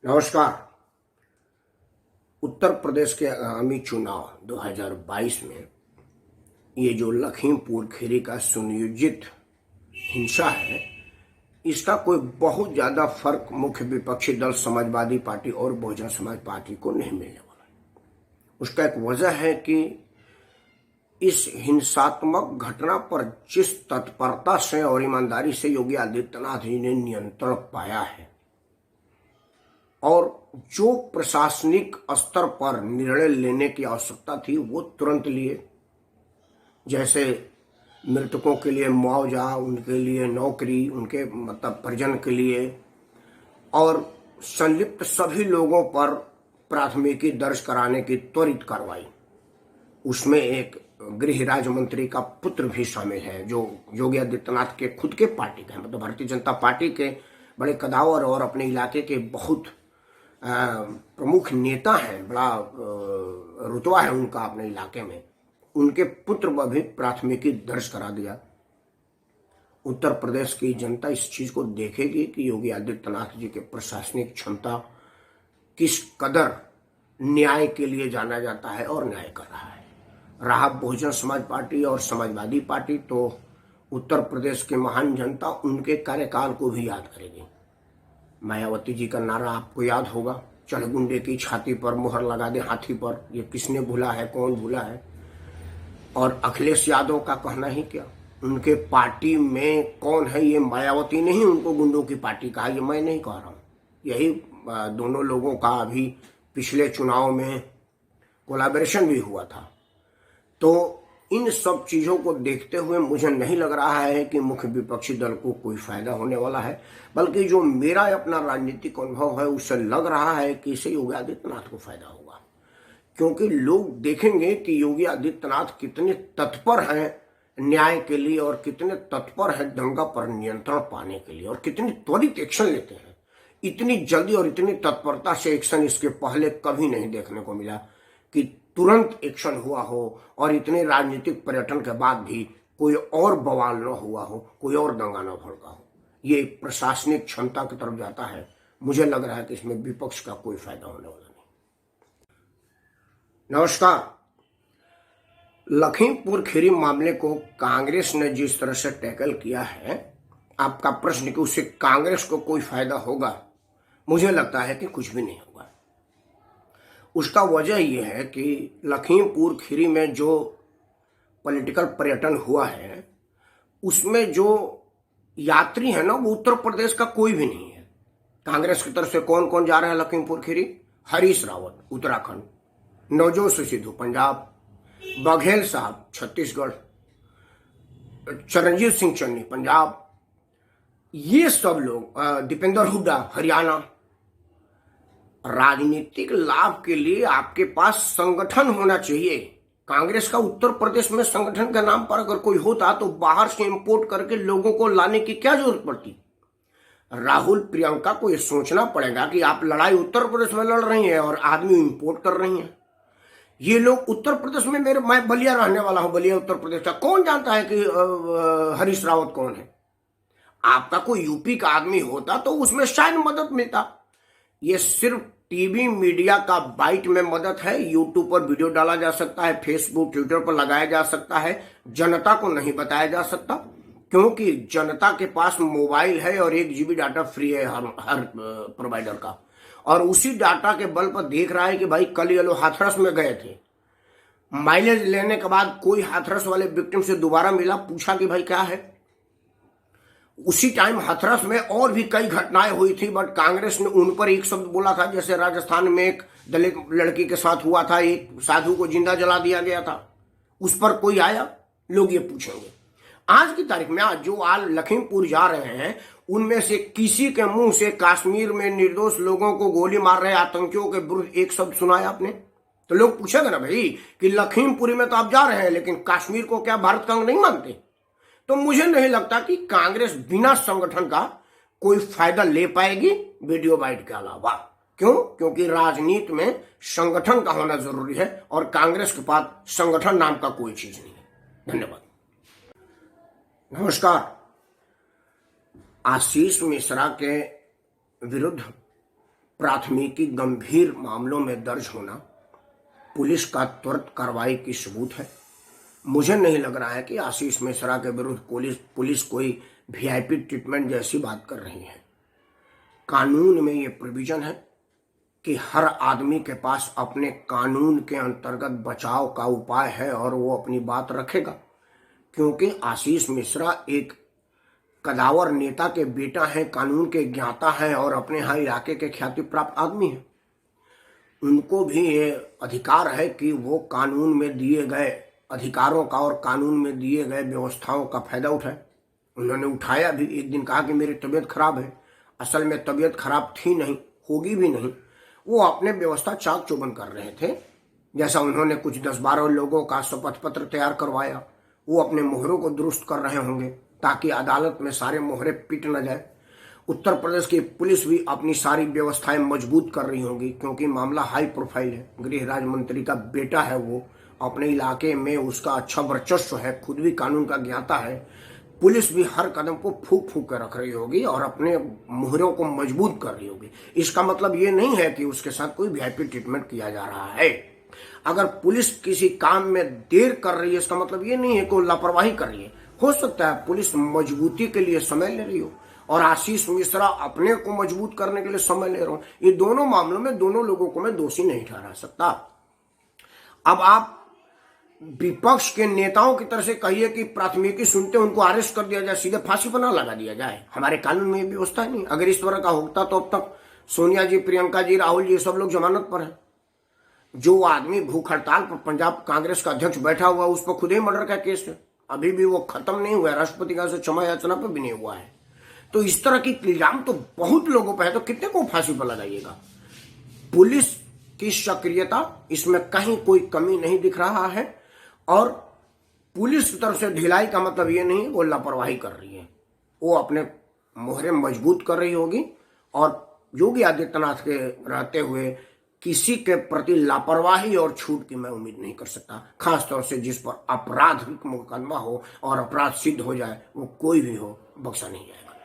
नमस्कार। उत्तर प्रदेश के आगामी चुनाव 2022 में ये जो लखीमपुर खीरी का सुनियोजित हिंसा है, इसका कोई बहुत ज़्यादा फर्क मुख्य विपक्षी दल समाजवादी पार्टी और बहुजन समाज पार्टी को नहीं मिलने वाला है। उसका एक वजह है कि इस हिंसात्मक घटना पर जिस तत्परता से और ईमानदारी से योगी आदित्यनाथ जी ने नियंत्रण पाया है और जो प्रशासनिक स्तर पर निर्णय लेने की आवश्यकता थी वो तुरंत लिए। जैसे मृतकों के लिए मुआवजा, उनके लिए नौकरी, उनके परिजन के लिए, और संलिप्त सभी लोगों पर प्राथमिकी दर्ज कराने की त्वरित कार्रवाई। उसमें एक गृह राज्य मंत्री का पुत्र भी शामिल है जो योगी आदित्यनाथ के खुद के पार्टी के भारतीय जनता पार्टी के बड़े कदावर और अपने इलाके के बहुत प्रमुख नेता हैं, बड़ा रुतबा है उनका अपने इलाके में। उनके पुत्र पर भी प्राथमिकी दर्ज करा दिया। उत्तर प्रदेश की जनता इस चीज को देखेगी कि योगी आदित्यनाथ जी के प्रशासनिक क्षमता किस कदर न्याय के लिए जाना जाता है और न्याय कर रहा है। रहा बहुजन समाज पार्टी और समाजवादी पार्टी, तो उत्तर प्रदेश की महान जनता उनके कार्यकाल को भी याद करेगी। मायावती जी का नारा आपको याद होगा, चढ़गुंडे की छाती पर मोहर लगा दे हाथी पर। ये किसने भूला है, कौन भूला है। और अखिलेश यादव का कहना ही क्या, उनके पार्टी में कौन है, ये मायावती नहीं उनको गुंडों की पार्टी कहा, ये मैं नहीं कह रहा हूँ। यही दोनों लोगों का अभी पिछले चुनाव में कोलैबोरेशन भी हुआ था। तो इन सब चीज़ों को देखते हुए मुझे नहीं लग रहा है कि मुख्य विपक्षी दल को कोई फायदा होने वाला है, बल्कि जो मेरा अपना राजनीतिक अनुभव है उससे लग रहा है कि इससे योगी आदित्यनाथ को फायदा होगा। क्योंकि लोग देखेंगे कि योगी आदित्यनाथ कितने तत्पर हैं न्याय के लिए और कितने तत्पर हैं दंगा पर नियंत्रण पाने के लिए और कितनी त्वरित एक्शन लेते हैं। इतनी जल्दी और इतनी तत्परता से एक्शन इसके पहले कभी नहीं देखने को मिला कि तुरंत एक्शन हुआ हो और इतने राजनीतिक पर्यटन के बाद भी कोई और बवाल न हुआ हो, कोई और दंगा न भड़का हो। ये प्रशासनिक क्षमता की तरफ जाता है। मुझे लग रहा है कि इसमें विपक्ष का कोई फायदा होने वाला नहीं। नमस्कार। लखीमपुर खीरी मामले को कांग्रेस ने जिस तरह से टैकल किया है, आपका प्रश्न कि उससे कांग्रेस को कोई फायदा होगा, मुझे लगता है कि कुछ भी नहीं होगा। उसका वजह यह है कि लखीमपुर खीरी में जो पॉलिटिकल पर्यटन हुआ है उसमें जो यात्री है ना, वो उत्तर प्रदेश का कोई भी नहीं है। कांग्रेस की तरफ से कौन कौन जा रहा है लखीमपुर खीरी? हरीश रावत उत्तराखंड, नवजोत सिद्धू पंजाब, बघेल साहब छत्तीसगढ़, चरणजीत सिंह चन्नी पंजाब, ये सब लोग, दीपेंद्र हुड्डा हरियाणा। राजनीतिक लाभ के लिए आपके पास संगठन होना चाहिए। कांग्रेस का उत्तर प्रदेश में संगठन के नाम पर अगर कोई होता तो बाहर से इंपोर्ट करके लोगों को लाने की क्या जरूरत पड़ती। राहुल प्रियंका को यह सोचना पड़ेगा कि आप लड़ाई उत्तर प्रदेश में लड़ रही हैं और आदमी इंपोर्ट कर रही हैं। ये लोग उत्तर प्रदेश में, मैं बलिया रहने वाला हूं, बलिया उत्तर प्रदेश का, कौन जानता है कि हरीश रावत कौन है? आपका कोई यूपी का आदमी होता तो उसमें शायद मदद मिलता। ये सिर्फ टीवी मीडिया का बाइट में मदद है। यूट्यूब पर वीडियो डाला जा सकता है, फेसबुक ट्विटर पर लगाया जा सकता है, जनता को नहीं बताया जा सकता क्योंकि जनता के पास मोबाइल है और 1 GB डाटा फ्री है हर प्रोवाइडर का, और उसी डाटा के बल पर देख रहा है कि भाई कल ये लोग हाथरस में गए थे, माइलेज लेने के बाद कोई हाथरस वाले विक्टिम से दोबारा मिला, पूछा कि भाई क्या है। उसी टाइम हाथरस में और भी कई घटनाएं हुई थी, बट कांग्रेस ने उन पर एक शब्द बोला था। जैसे राजस्थान में एक दलित लड़की के साथ हुआ था, एक साधु को जिंदा जला दिया गया था, उस पर कोई आया? लोग ये पूछेंगे। आज की तारीख में आज जो लखीमपुर जा रहे हैं उनमें से किसी के मुंह से कश्मीर में निर्दोष लोगों को गोली मार रहे आतंकियों के विरुद्ध एक शब्द सुनाया आपने? तो लोग पूछेंगे ना भाई कि लखीमपुरी में तो आप जा रहे हैं लेकिन कश्मीर को क्या भारत का अंग नहीं मानते? तो मुझे नहीं लगता कि कांग्रेस बिना संगठन का कोई फायदा ले पाएगी वीडियो बाइट के अलावा। क्यों? क्योंकि राजनीति में संगठन का होना जरूरी है और कांग्रेस के पास संगठन नाम का कोई चीज नहीं है। धन्यवाद। नमस्कार। आशीष मिश्रा के विरुद्ध प्राथमिकी गंभीर मामलों में दर्ज होना पुलिस का त्वरित कार्रवाई की सबूत है। मुझे नहीं लग रहा है कि आशीष मिश्रा के विरुद्ध पुलिस कोई वीआईपी ट्रीटमेंट जैसी बात कर रही है। कानून में ये प्रोविजन है कि हर आदमी के पास अपने कानून के अंतर्गत बचाव का उपाय है और वो अपनी बात रखेगा, क्योंकि आशीष मिश्रा एक कदावर नेता के बेटा हैं, कानून के ज्ञाता हैं और अपने यहाँ इलाके के ख्याति प्राप्त आदमी हैं। उनको भी ये अधिकार है कि वो कानून में दिए गए अधिकारों का और कानून में दिए गए व्यवस्थाओं का फायदा उठाए। उन्होंने उठाया भी। एक दिन कहा कि मेरी तबीयत खराब है, असल में तबीयत खराब थी नहीं, होगी भी नहीं। वो अपने व्यवस्था चाक चौबंद कर रहे थे। जैसा उन्होंने कुछ 10-12 लोगों का शपथ पत्र तैयार करवाया, वो अपने मोहरों को दुरुस्त कर रहे होंगे ताकि अदालत में सारे मोहरे पिट न जाए। उत्तर प्रदेश की पुलिस भी अपनी सारी व्यवस्थाएं मजबूत कर रही होंगी, क्योंकि मामला हाई प्रोफाइल है। गृह राज्य मंत्री का बेटा है, वो अपने इलाके में उसका अच्छा वर्चस्व है, खुद भी कानून का ज्ञाता है। पुलिस भी हर कदम को फूंक फूंक कर रख रही होगी और अपने मोहरों को मजबूत कर रही होगी। इसका मतलब ये नहीं है कि उसके साथ कोई वीआईपी ट्रीटमेंट किया जा रहा है। अगर पुलिस किसी काम में देर कर रही है, इसका मतलब ये नहीं है कि वो लापरवाही कर रही है। हो सकता है पुलिस मजबूती के लिए समय ले रही हो और आशीष मिश्रा अपने को मजबूत करने के लिए समय ले रहा हूं। ये दोनों मामलों में दोनों लोगों को मैं दोषी नहीं ठहरा सकता। अब आप विपक्ष के नेताओं की तरफ से कहिए कि प्राथमिकी सुनते उनको अरेस्ट कर दिया जाए, सीधे फांसी पर ना लगा दिया जाए। हमारे कानून में ये व्यवस्था नहीं। अगर इस तरह का होता तो अब तक सोनिया जी, प्रियंका जी, राहुल जी, ये सब लोग जमानत पर है। जो आदमी भूख हड़ताल पर पंजाब कांग्रेस का अध्यक्ष बैठा हुआ, उस पर खुद ही मर्डर का केस है, अभी भी वो खत्म नहीं हुआ है। राष्ट्रपति का से क्षमा याचना पर भी नहीं हुआ है। तो इस तरह की इल्जाम तो बहुत लोगों पर है, तो कितने को फांसी पर लगाइएगा। पुलिस की सक्रियता, इसमें कहीं कोई कमी नहीं दिख रहा है और पुलिस की तरफ से ढिलाई का मतलब ये नहीं वो लापरवाही कर रही है। वो अपने मोहरे मजबूत कर रही होगी और योगी आदित्यनाथ के रहते हुए किसी के प्रति लापरवाही और छूट की मैं उम्मीद नहीं कर सकता। खासतौर से जिस पर आपराधिक मुकदमा हो और अपराध सिद्ध हो जाए, वो कोई भी हो, बख्शा नहीं जाएगा।